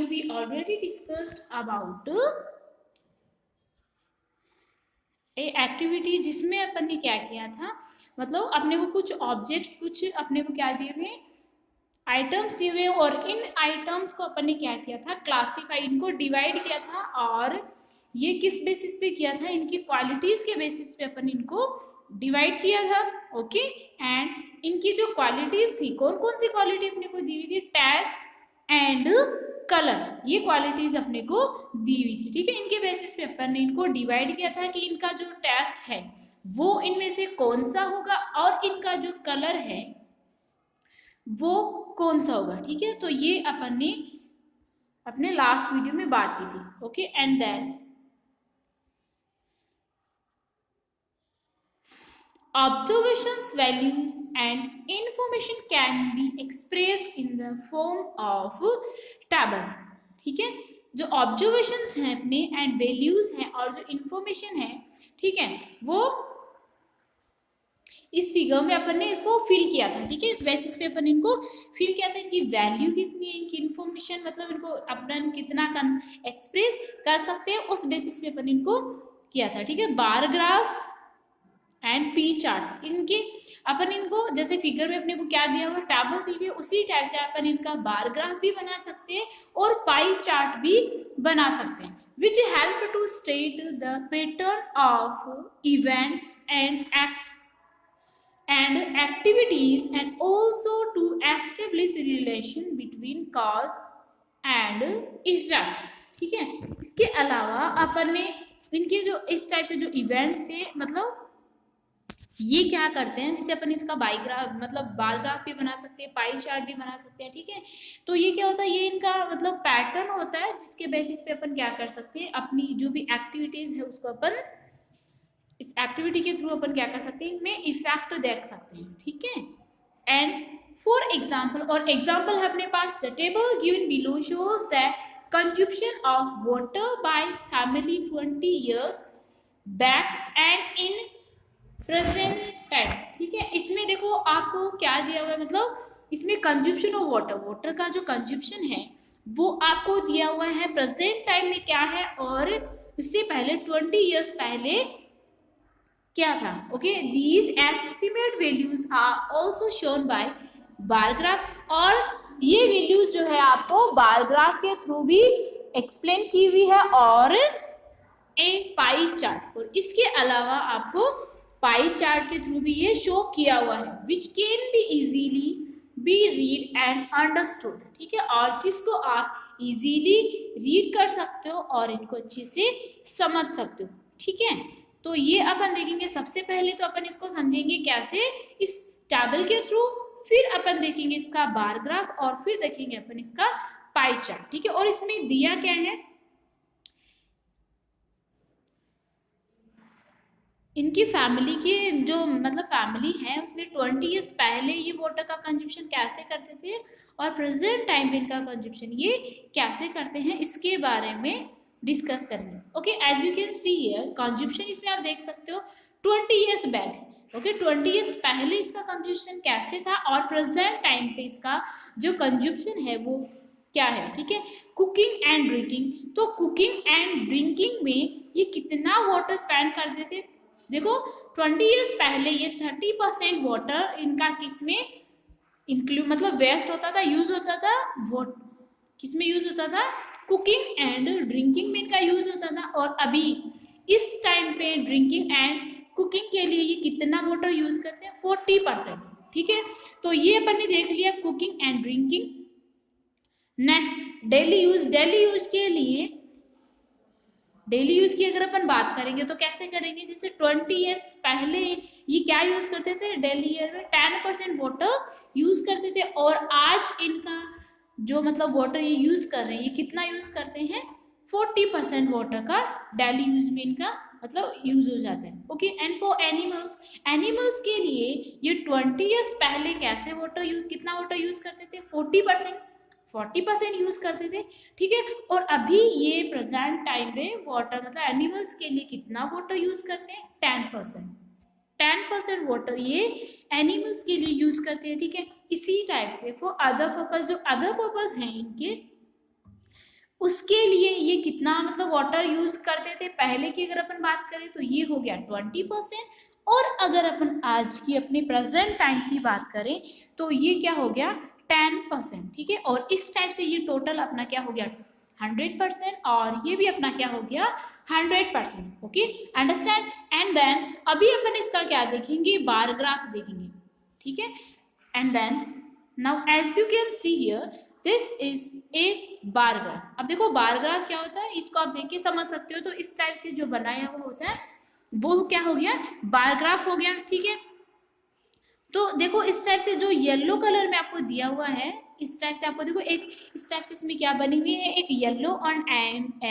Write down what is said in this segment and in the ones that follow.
we already discussed about A activity जिसमें अपन ने क्या किया था, मतलब अपने को कुछ ऑब्जेक्ट्स, कुछ अपने को क्या दिए हुए आइटम्स दिए हुए, और इन आइटम्स को अपन ने क्या किया था, क्लासीफाई, इनको डिवाइड किया था। और ये किस बेसिस पे किया था, इनकी क्वालिटीज के बेसिस पे अपन इनको डिवाइड किया था। ओके, एंड इनकी जो क्वालिटीज थी, कौन कौन सी क्वालिटी अपने को दी हुई थी, टेस्ट एंड कलर, ये क्वालिटीज अपने को दी हुई थी। ठीक है, इनके बेसिस पे अपन ने इनको डिवाइड किया था कि इनका जो टेस्ट है वो इनमें से कौन सा होगा, और इनका जो कलर है वो कौन सा होगा। ठीक है, तो ये अपन ने अपने लास्ट वीडियो में बात की थी। Okay, and then observations, values and information can be expressed in the form of table। ठीक है, जो ऑब्जर्वेशंस हैं अपने एंड वैल्यूज हैं और जो इंफॉर्मेशन है, ठीक है, वो इस फिगर में अपन ने इसको फिल किया था। ठीक है, इस बेसिस पे अपन इनको फिल किया था, इनकी वैल्यू कितनी है, इनकी इंफॉर्मेशन, मतलब इनको अपन कितना एक्सप्रेस कर सकते हैं, उस बेसिस पे अपन इनको किया था। ठीक है, bar graph and P charts, इनके अपन इनको जैसे फिगर में अपने को क्या दिया हुआ, टेबल दी हुई है, उसी टाइप से अपन इनका बार ग्राफ भी बना सकते हैं और पाई चार्ट भी बना सकते हैं, which help to state the pattern of events and activities and also to establish relation between cause and effect। ठीक है, इसके अलावा अपन ने इनके जो इस टाइप के जो इवेंट्स थे, मतलब ये क्या करते हैं, जैसे अपन इसका बाईग्राफ मतलब बार ग्राफ भी बना सकते हैं, पाई चार्ट भी बना सकते हैं। ठीक है, तो ये क्या होता है, ये इनका मतलब पैटर्न होता है, जिसके बेसिस पे अपन क्या कर सकते हैं, अपनी जो भी एक्टिविटीज है उसको अपन इस एक्टिविटी के थ्रू अपन क्या कर सकते हैं, इनमें इफेक्ट देख सकते हैं। ठीक है, एंड फॉर एग्जाम्पल, और एग्जाम्पल है अपने पास, the table given below shows the consumption of water by family 20 years back and in present time. ठीक है, इसमें देखो आपको क्या दिया हुआ है, मतलब इसमें कंजप्शन ऑफ वाटर, वाटर का जो कंजप्शन है वो आपको दिया हुआ है प्रेजेंट टाइम में क्या है, और इससे पहले 20 years पहले क्या था। Okay, these estimate values are also shown by bar graph, और ये वैल्यूज जो है आपको बार ग्राफ के थ्रू भी एक्सप्लेन की हुई है, और ए पाई चार्ट, और इसके अलावा आपको पाई चार्ट के थ्रू भी ये शो किया हुआ है, which can be easily B read and understood. ठीक है, और जिसको आप इजीली रीड कर सकते हो और इनको अच्छे से समझ सकते हो। ठीक है, तो ये अपन देखेंगे, सबसे पहले तो अपन इसको समझेंगे कैसे, इस टेबल के थ्रू, फिर अपन देखेंगे इसका बार ग्राफ, और फिर देखेंगे अपन इसका पाई चार्ट। ठीक है, और इसमें दिया क्या है, इनकी फैमिली की जो मतलब फैमिली है उसने 20 years पहले ये वाटर का कंजप्शन कैसे करते थे, और प्रेजेंट टाइम पे इनका कंजप्शन ये कैसे करते हैं, इसके बारे में डिस्कस करेंगे। Okay, as you can see here consumption, इसमें आप देख सकते हो 20 years बैक। ओके, 20 years पहले इसका कंजप्शन कैसे था, और प्रेजेंट टाइम पे इसका जो कंजप्शन है वो क्या है। ठीक है, कुकिंग एंड ड्रिंकिंग, तो कुकिंग एंड ड्रिंकिंग में ये कितना वाटर स्पेंड करते थे, देखो 20 years पहले ये 30% वाटर इनका किसमें इंक्लूड मतलब वेस्ट होता था, यूज होता था, वो किसमें यूज होता था, कुकिंग एंड ड्रिंकिंग में इनका यूज होता था। और अभी इस टाइम पे ड्रिंकिंग एंड कुकिंग के लिए ये कितना वाटर यूज करते हैं, 40%। ठीक है, तो ये अपन ने देख लिया cooking and drinking. Next daily use, daily use के लिए, डेली यूज की अगर अपन बात करेंगे तो कैसे करेंगे, जैसे 20 years पहले ये क्या यूज करते थे, डेली ईयर में 10% वाटर यूज करते थे, और आज इनका जो मतलब वाटर ये यूज कर रहे हैं, ये कितना यूज करते हैं, 40% वाटर का डेली यूज में इनका मतलब यूज हो जाता है। Okay, and for animals, animals के लिए ये 20 years पहले कैसे वाटर यूज, कितना वाटर यूज करते थे, 40% यूज करते थे। ठीक है, और अभी ये प्रेजेंट टाइम में वाटर मतलब एनिमल्स के लिए कितना वाटर यूज करते हैं, 10% वाटर ये एनिमल्स के लिए यूज करते हैं। ठीक है, इसी टाइप से फॉर अदर पर्पज, जो अदर पर्पज हैं इनके, उसके लिए ये कितना मतलब वाटर यूज करते थे पहले की अगर अपन बात करें तो ये हो गया 20%। और अगर अपन आज की अपने प्रेजेंट टाइम की बात करें तो ये क्या हो गया 10%। ठीक है, और इस टाइप से ये टोटल अपना क्या हो गया 100% और ये भी अपना क्या हो गया 100%। Okay, understand. एंड देन अभी अपन इसका क्या देखेंगे, बार ग्राफ देखेंगे। ठीक है, and then now as you can see here this is a bar graph. अब देखो बार ग्राफ क्या होता है, इसको आप देख के समझ सकते हो। तो इस टाइप से जो बनाया हुआ होता है वो क्या हो गया बार ग्राफ हो गया। ठीक है, तो देखो इस टाइप से जो येलो कलर में आपको दिया हुआ है, इस टाइप से आपको देखो एक इस टाइप से इसमें क्या बनी हुई है, एक येलो एंड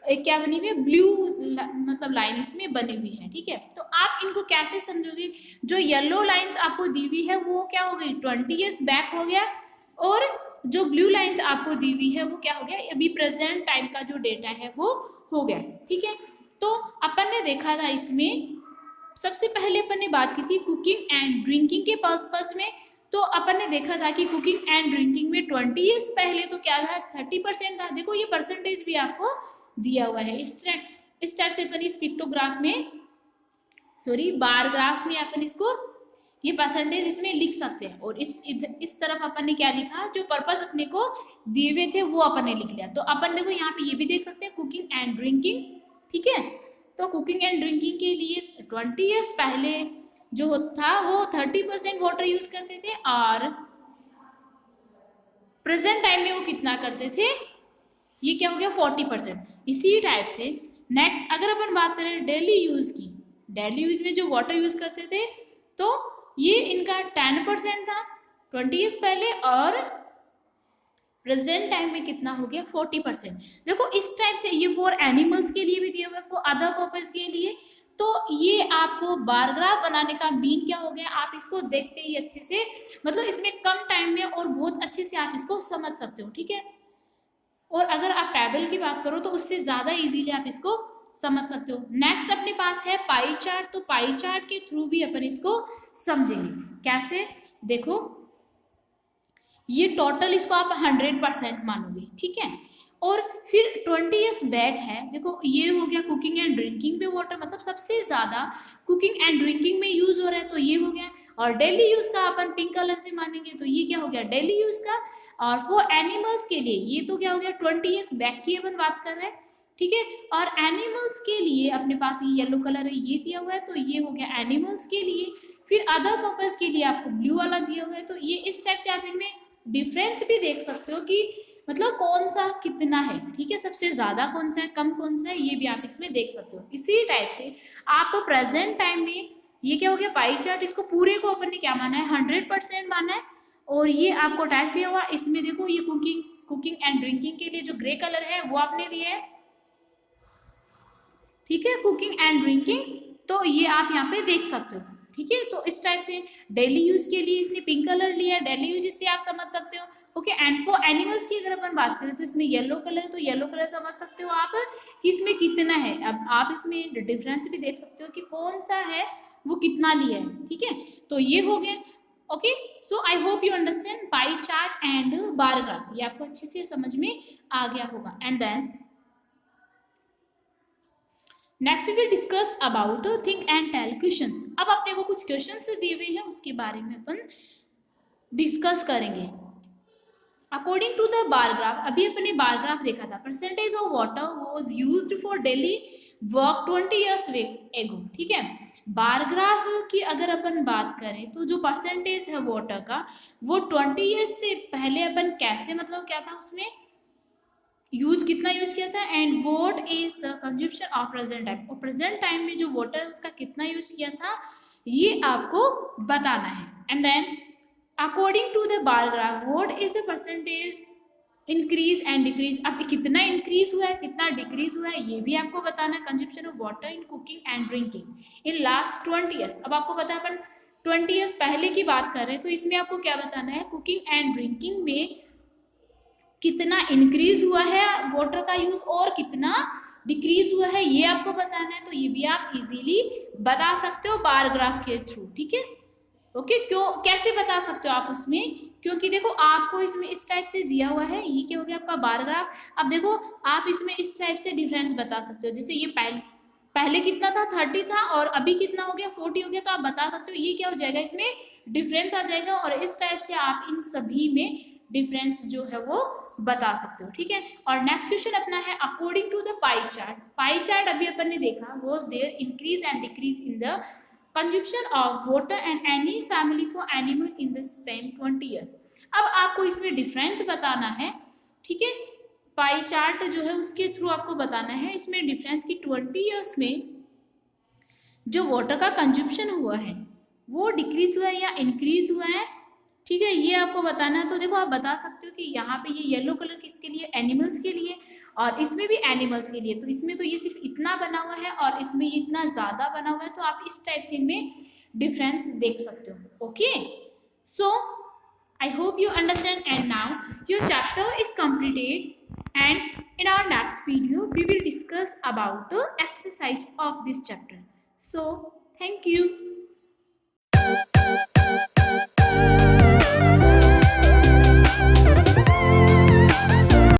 एक क्या बनी हुई है ब्लू मतलब लाइन इसमें बनी हुई है। ठीक है, तो आप इनको कैसे समझोगे, जो येलो लाइंस आपको दी हुई है वो क्या हो गई 20 ईयर्स बैक हो गया, और जो ब्लू लाइंस आपको दी हुई है वो क्या हो गया अभी प्रेजेंट टाइम का जो डेटा है वो हो गया। ठीक है, तो अपन ने देखा था इसमें सबसे पहले अपन ने बात की थी कुकिंग एंड ड्रिंकिंग के पर्पस में। तो अपन ने देखा था कि कुकिंग एंड ड्रिंकिंग में 20 ईयर्स पहले तो क्या था 30% था। देखो ये परसेंटेज भी आपको दिया हुआ है। इस टाइप से अपन इस पिक्टोग्राफ में सॉरी बार ग्राफ में अपन इसको ये परसेंटेज इसमें लिख सकते हैं। और इस तरफ अपन ने क्या लिखा, जो पर्पस अपने को दिए हुए थे वो अपन ने लिख लिया। तो अपन देखो यहाँ पे ये भी देख सकते हैं कुकिंग एंड ड्रिंकिंग। ठीक है, तो कुकिंग एंड ड्रिंकिंग के लिए 20 ईयर्स पहले जो था वो 30% वाटर यूज करते थे, और प्रेजेंट टाइम में वो कितना करते थे, ये क्या हो गया 40%। इसी टाइप से नेक्स्ट अगर अपन बात करें डेली यूज की, डेली यूज में जो वाटर यूज करते थे तो ये इनका 10% था 20 ईयर्स पहले, और प्रेजेंट टाइम में कितना हो गया 40%। देखो इस टाइप से ये फॉर एनिमल्स के लिए भी दिया हुआ है, फॉर अदर पर्पज के लिए। तो ये आपको बार ग्राफ बनाने का मीन क्या हो गया, आप इसको देखते ही अच्छे से मतलब इसमें कम टाइम में और बहुत अच्छे से आप इसको समझ सकते हो। ठीक है, और अगर आप टेबल की बात करो तो उससे ज्यादा इजीली आप इसको समझ सकते हो। नेक्स्ट अपने पास है पाई चार्ट। तो पाई चार्ट के थ्रू भी अपन इसको समझेंगे कैसे। देखो ये टोटल इसको आप 100% मानोगे। ठीक है, और फिर 20 ईयर्स बैक है, देखो ये हो गया कुकिंग एंड ड्रिंकिंग पे वाटर, मतलब सबसे ज्यादा कुकिंग एंड ड्रिंकिंग में यूज हो रहा है, तो ये हो गया। और डेली यूज का अपन पिंक कलर से मानेंगे तो ये क्या हो गया डेली यूज का। और फॉर एनिमल्स के लिए ये तो क्या हो गया 20 ईयर्स बैक की अपन बात कर रहे हैं। ठीक है, और एनिमल्स के लिए अपने पास ये येलो कलर है ये दिया हुआ है, तो ये हो गया एनिमल्स के लिए। फिर अदर पर्पज के लिए आपको ब्लू वाला दिया हुआ है। तो ये इस टाइप से आप इनमें डिफरेंस भी देख सकते हो कि मतलब कौन सा कितना है। ठीक है, सबसे ज्यादा कौन सा है कम कौन सा है ये भी आप इसमें देख सकते हो। इसी टाइप से आप प्रेजेंट टाइम में ये क्या हो गया पाई चार्ट, इसको पूरे को अपन ने क्या माना है 100% माना है। और ये आपको टैक्स दिया हुआ, इसमें देखो ये कुकिंग एंड ड्रिंकिंग के लिए जो ग्रे कलर है वो आपने लिया है। ठीक है, कुकिंग एंड ड्रिंकिंग, तो ये आप यहाँ पे देख सकते हो। ठीक है, तो इस टाइप से डेली यूज के लिए इसने पिंक कलर लिया है, डेली यूज इससे आप समझ सकते हो। ओके, एंड फॉर एनिमल्स की अगर अपन बात करें तो इसमें येलो कलर है, तो येलो कलर समझ सकते हो आप कि इसमें कितना है। अब आप इसमें डिफरेंस भी देख सकते हो कि कौन सा है वो कितना लिया है। ठीक है, तो ये हो गया। Okay, so I hope you understand pie chart and bar graph, ये आपको अच्छे से समझ में आ गया होगा। And then next we will discuss about think and tell questions. अब अपने को कुछ क्वेश्चंस दिए हुए हैं उसके बारे में अपन डिस्कस करेंगे। According to the bar graph, अभी अपने बार ग्राफ देखा था, percentage of water was used for daily work 20 years ago. ठीक है, बार ग्राफ की अगर अपन बात करें तो जो परसेंटेज है वाटर का वो 20 ईयर्स से पहले अपन कैसे मतलब क्या था उसमें यूज कितना यूज किया था, and what is the consumption of present time, और प्रेजेंट टाइम में जो वाटर है उसका कितना यूज किया था ये आपको बताना है। And then according to the bar graph what is the percentage increase and decrease, अब कितना इंक्रीज हुआ है कितना डिक्रीज हुआ है ये भी आपको बताना है। Consumption of water in cooking and drinking in last 20 years, अब आपको पता है अपन 20 ईयर्स पहले की बात कर रहे हैं, तो इसमें आपको क्या बताना है कुकिंग एंड ड्रिंकिंग में कितना इंक्रीज हुआ है वाटर का यूज और कितना डिक्रीज हुआ है ये आपको बताना है। तो ये भी आप इजीली बता सकते हो बार ग्राफ के थ्रू। ठीक है, ओके, क्यों कैसे बता सकते हो आप उसमें क्योंकि देखो आपको इसमें इस टाइप से दिया हुआ है, ये क्या हो गया आपका बार ग्राफ। अब देखो आप इसमें इस टाइप से डिफरेंस बता सकते हो, जैसे ये पहले कितना था 30 था और अभी कितना हो गया 40 हो गया, तो आप बता सकते हो ये क्या हो जाएगा, इसमें डिफरेंस आ जाएगा। और इस टाइप से आप इन सभी में डिफरेंस जो है वो बता सकते हो, ठीक है। और नेक्स्ट क्वेश्चन अपना है according to the pie chart. Pie chart अभी अपन ने देखा was there increase and decrease in the consumption of water and any family for animal in the span 20 years. अब आपको इसमें डिफरेंस बताना है, ठीक है। पाई चार्ट जो है उसके थ्रू आपको बताना है इसमें डिफरेंस की 20 ईयर्स में जो वाटर का कंजप्शन हुआ है वो डिक्रीज हुआ है या इंक्रीज हुआ है, ठीक है, ये आपको बताना है। तो देखो आप बता सकते हो कि यहाँ पे ये येलो कलर किसके लिए, एनिमल्स के लिए, और इसमें भी एनिमल्स के लिए। तो इसमें तो ये सिर्फ इतना बना हुआ है और इसमें ये इतना ज़्यादा बना हुआ है, तो आप इस टाइप से इनमें डिफरेंस देख सकते हो। Okay, so I hope you understand, and now your chapter is completed, and in our next video we will discuss about the exercise of this chapter. So thank you.